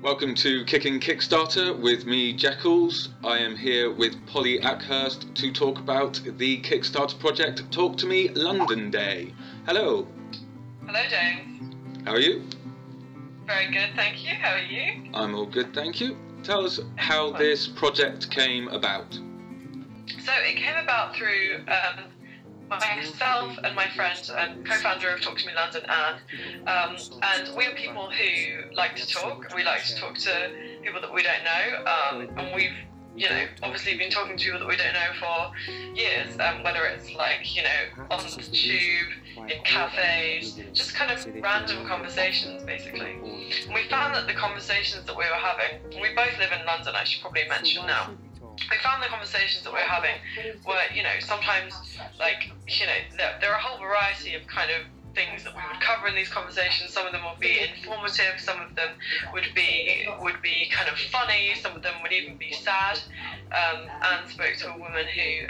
Welcome to Kicking Kickstarter with me, Jekylls. I am here with Polly Akhurst to talk about the Kickstarter project Talk to Me London Day. Hello. Hello, James. How are you? Very good, thank you. How are you? I'm all good, thank you. Tell us how this project came about. So it came about through myself and my friend and co-founder of Talk to Me London, Anne, and we are people who like to talk. We like to talk to people that we don't know, and we've, obviously been talking to people that we don't know for years, whether it's like, on the tube, in cafes, just kind of random conversations, basically. And we found that the conversations that we were having, we both live in London, I should probably mention now. We found the conversations that we were having were, sometimes, like, there are a whole variety of kind of things that we would cover in these conversations. Some of them would be informative, some of them would be kind of funny, some of them would even be sad. Anne spoke to a woman who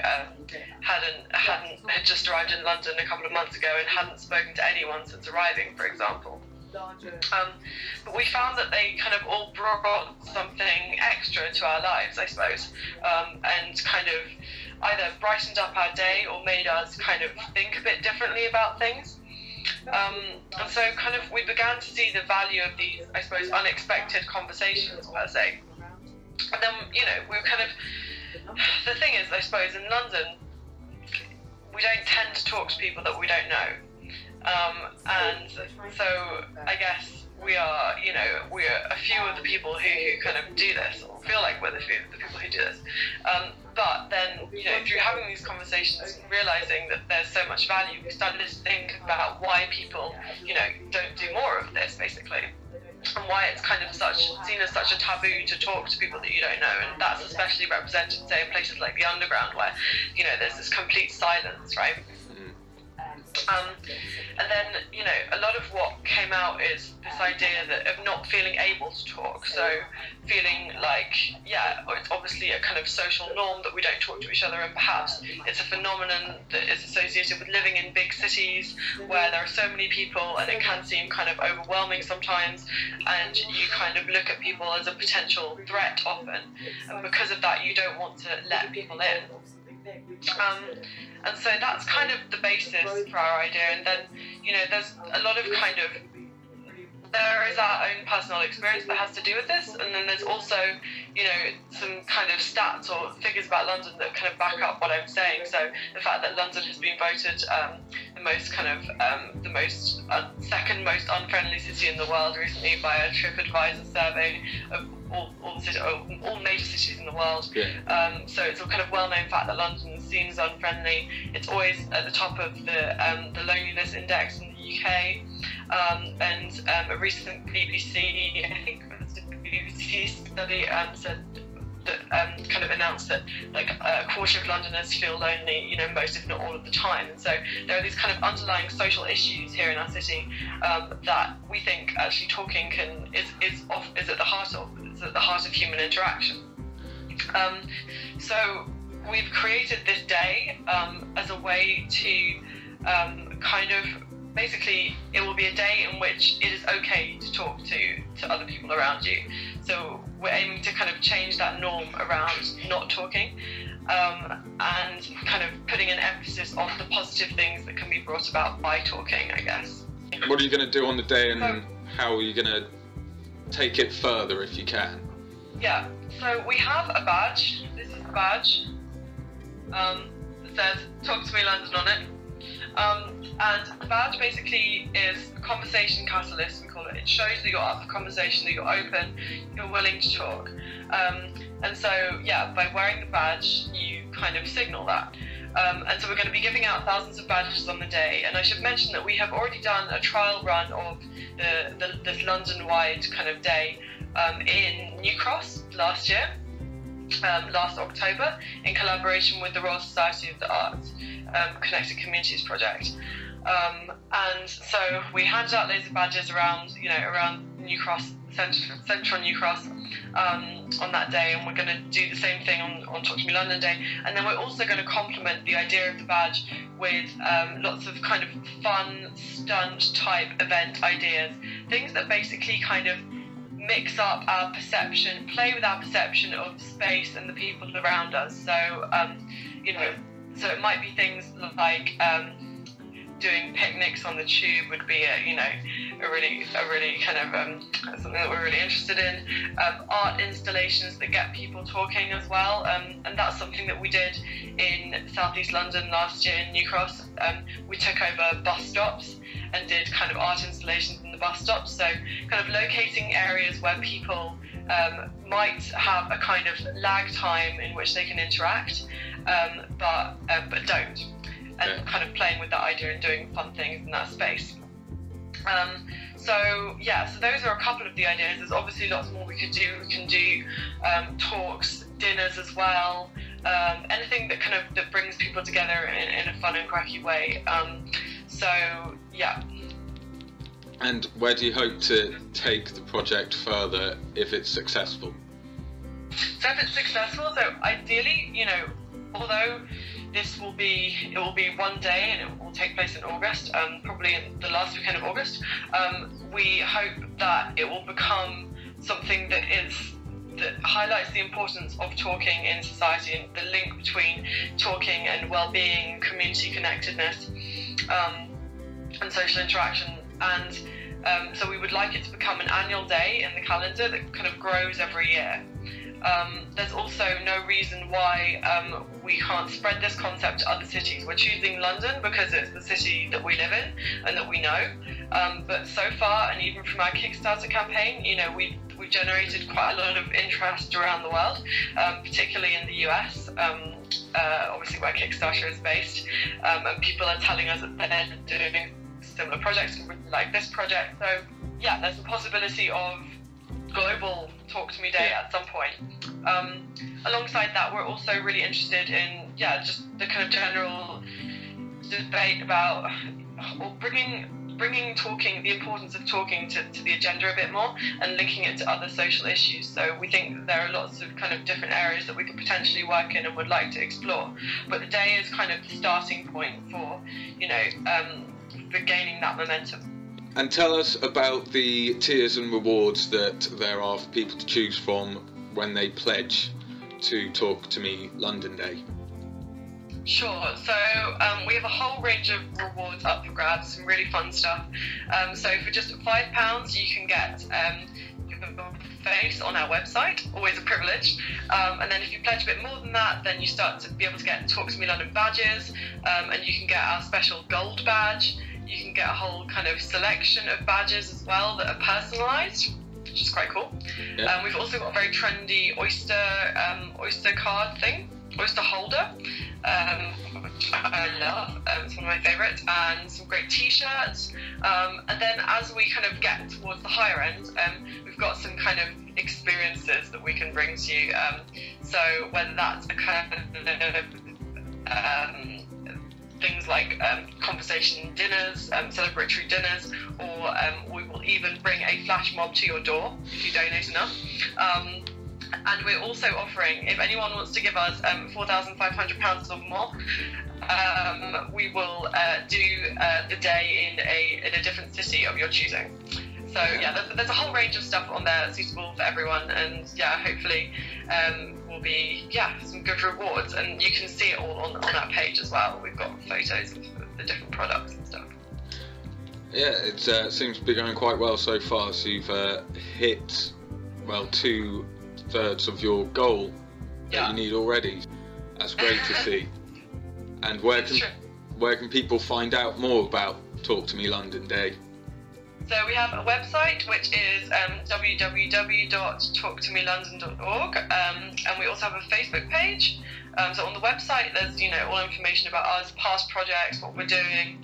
had just arrived in London a couple of months ago and hadn't spoken to anyone since arriving, for example. But we found that they kind of all brought something extra to our lives, I suppose, and kind of either brightened up our day or made us kind of think a bit differently about things. And so kind of we began to see the value of these, I suppose, unexpected conversations per se. And then, we were kind of, the thing is, I suppose, in London, we don't tend to talk to people that we don't know. And so I guess we're a few of the people who kind of do this, or feel like we're the few of the people who do this. But then, through having these conversations and realizing that there's so much value, we started to think about why people, don't do more of this, basically. And why it's kind of seen as such a taboo to talk to people that you don't know, and that's especially represented, say, in places like the underground, where there's this complete silence, right? And then, a lot of what came out is this idea of not feeling able to talk. So feeling like, it's obviously a kind of social norm that we don't talk to each other, and perhaps it's a phenomenon that is associated with living in big cities where there are so many people and it can seem kind of overwhelming sometimes, and you kind of look at people as a potential threat often, and because of that you don't want to let people in. And so that's kind of the basis for our idea. And then, there's a lot of there is our own personal experience that has to do with this, and then there's also, some kind of stats or figures about London that kind of back up what I'm saying. So the fact that London has been voted the second most unfriendly city in the world recently by a TripAdvisor survey of all major cities in the world. Yeah. So it's a kind of well-known fact that London seems unfriendly. It's always at the top of the loneliness index in the UK. And a recent BBC, I think it was a BBC study, said that kind of announced that like a quarter of Londoners feel lonely, most if not all of the time. And so there are these kind of underlying social issues here in our city that we think actually talking is at the heart of human interaction. So we've created this day as a way to kind of basically, it will be a day in which it is okay to talk to other people around you. So we're aiming to kind of change that norm around not talking, and kind of putting an emphasis on the positive things that can be brought about by talking, I guess. What are you going to do on the day, and how are you going to take it further if you can? Yeah, so we have a badge. This is the badge. It says Talk to Me London on it. And the badge basically is a conversation catalyst, we call it. It shows that you're up for conversation, that you're open, you're willing to talk. And so, by wearing the badge, you kind of signal that. And so we're going to be giving out thousands of badges on the day. And I should mention that we have already done a trial run of this London-wide kind of day in New Cross last year. Last October, in collaboration with the Royal Society of the Arts Connected Communities project. And so we handed out loads of badges around New Cross, central New Cross, on that day, and we're going to do the same thing on Talk to Me London Day. And then we're also going to complement the idea of the badge with lots of kind of fun, stunt type event ideas, things that basically kind of mix up our perception, play with our perception of space and the people around us. So, you know, so it might be things like doing picnics on the tube would be a really kind of something that we're really interested in. Art installations that get people talking as well, and that's something that we did in Southeast London last year in New Cross. We took over bus stops and did kind of art installations in the bus stops, so kind of locating areas where people might have a kind of lag time in which they can interact, but don't, and kind of playing with that idea and doing fun things in that space. So those are a couple of the ideas. There's obviously lots more we could do. We can do talks, dinners as well, anything that brings people together in a fun and cracky way. And where do you hope to take the project further if it's successful? So if it's successful, so ideally, you know, although it will be one day and it will take place in August, probably in the last weekend of August, we hope that it will become something that highlights the importance of talking in society and the link between talking and well-being, community connectedness, and social interaction. And so we would like it to become an annual day in the calendar that kind of grows every year. There's also no reason why we can't spread this concept to other cities. We're choosing London because it's the city that we live in and that we know. But so far, and even from our Kickstarter campaign, you know, we've generated quite a lot of interest around the world, particularly in the US, obviously where Kickstarter is based. And people are telling us that they're doing similar projects like this project. So yeah, there's a possibility of global Talk to Me Day at some point. Alongside that, we're also really interested in just the kind of general debate about bringing the importance of talking to the agenda a bit more and linking it to other social issues. So we think that there are lots of kind of different areas that we could potentially work in and would like to explore. But the day is kind of the starting point for, you know, for gaining that momentum. And tell us about the tiers and rewards that there are for people to choose from when they pledge to Talk to Me London Day. Sure, so we have a whole range of rewards up for grabs, some really fun stuff. So for just £5 you can get your face on our website, always a privilege. And then if you pledge a bit more than that, then you start to be able to get Talk to Me London badges, and you can get our special gold badge. You can get a whole kind of selection of badges as well that are personalised, which is quite cool. Yeah. We've also got a very trendy oyster card thing, oyster holder, which I love. It's one of my favourites, and some great t-shirts. And then as we kind of get towards the higher end, we've got some kind of experiences that we can bring to you. So whether that's a kind of things like conversation dinners, celebratory dinners, or we will even bring a flash mob to your door if you donate enough. And we're also offering, if anyone wants to give us £4,500 or more, we will do the day in a different city of your choosing. So yeah, there's a whole range of stuff on there suitable for everyone, and hopefully will be some good rewards, and you can see it all on that page as well. We've got photos of the different products and stuff. Yeah, it seems to be going quite well so far. So you've hit 2/3 of your goal that you need already. That's great to see. And where can people find out more about Talk to Me London Day? So we have a website which is www.talktomelondon.org, and we also have a Facebook page. So on the website there's all information about us, past projects, what we're doing,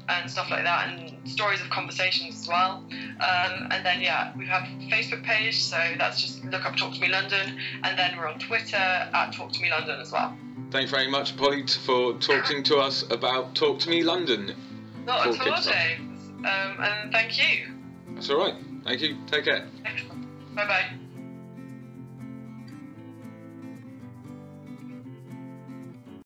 and stuff like that, and stories of conversations as well. And then we have a Facebook page, so that's just look up Talk to Me London, and then we're on Twitter at Talk to Me London as well. Thanks very much, Polly, for talking to us about Talk to Me London. Not at all, James. And thank you. That's all right. Thank you. Take care. Bye bye.